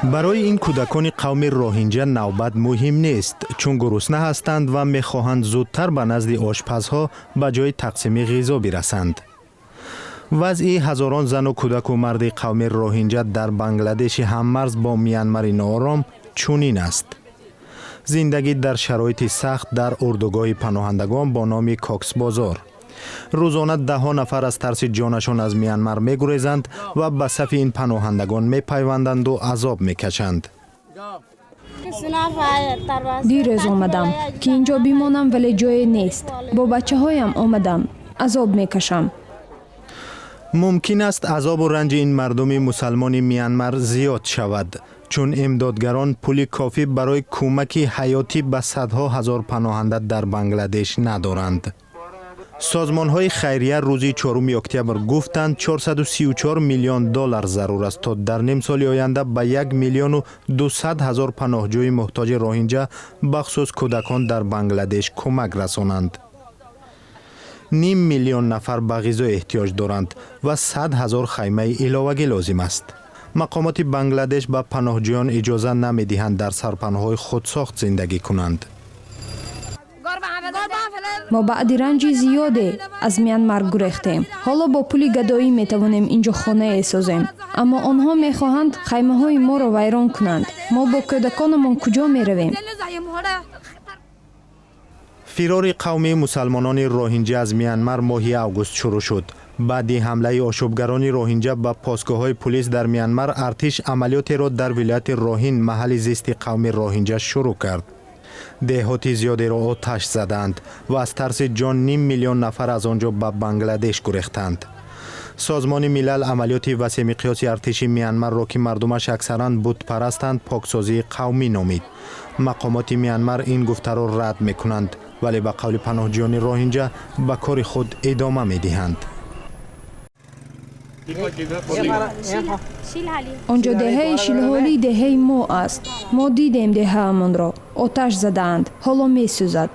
барои ин кӯдакони қавми роҳинҷа навбат муҳим нест, чун гурусна ҳастанд ва мехоҳанд зудтар ба назди ошпазҳо ба ҷои тақсими ғизо бирасанд. вазъи ҳазорон зану кӯдаку марди қавми роҳинҷа дар бангладеши ҳаммарз бо Мянмари ноором чунин аст. зиндагӣ дар шароити сахт дар урдугоҳи паноҳандагон бо номи Коксбозор. рӯзона даҳҳо нафар аз тарси ҷонашон аз Мянмар мегурезанд ва ба сафи ин паноҳандагон мепайванданду азоб мекашанд. дирез омадам ки инҷо бимонам, вале ҷое нест. бо бачаҳоям омадам, азоб мекашам. мумкин аст азобу ранҷи ин мардуми мусалмони Мянмар зиёд шавад, чун имдодгарон пули кофӣ барои кӯмаки ҳаётӣ ба садҳо ҳазор паноҳанда дар Бангладеш надоранд. созмонҳои хайрия рӯзи 4 октябр гуфтанд $434 миллион зарур аст то дар нимсоли оянда ба 1 миллиону 200 ҳазор паноҳҷӯи муҳтоҷи роҳинҷа бахусус кӯдакон дар Бангладеш кӯмак расонанд. 5 миллион нафар ба ғизо эҳтиёҷ доранд ва 100 ҳазор хаймаи иловагӣ лозим аст. мақомоти Бангладеш ба паноҳҷӯён иҷоза намедиҳанд дар сарпанҳои худсохт зиндагӣ кунанд. мо баъди ранҷи зиёде аз Мянмар гурехтем. ҳоло бо пули гадоӣ метавонем инҷо хонае созем. аммо онҳо мехоҳанд хаймаҳои моро вайрон кунанд. мо бо кӯдаконамон куҷо меравем? фирори қавми мусалмонони роҳинҷа аз Мянмар моҳи август шурӯъ шуд. баъди ҳамлаи ошӯбгарони роҳинҷа ба постгоҳҳои пулис дар Мянмар, артиш амалиётеро дар вилояти Роҳин, маҳалли зисти қавми роҳинҷа шурӯъ кард. деҳоти зиёдеро оташ заданд ва аз тарси ҷон 5 миллион нафар аз он ҷо ба Бангладеш гурехтанд. созмони милал амалиёти васеъмиқёси артиши Мянмарро, ки мардумаш аксаран бутпарастанд, поксозии қавмӣ номид. мақомоти Мянмар ин гуфтаро рад мекунанд, вале ба қавли паноҳҷӯёни роҳинҷа ба кори худ идома медиҳанд. онҷо деҳаи шилҳолӣ деҳаи мо аст. мо дидем деҳаамонро. оташ задаанд. ҳоло месӯзад.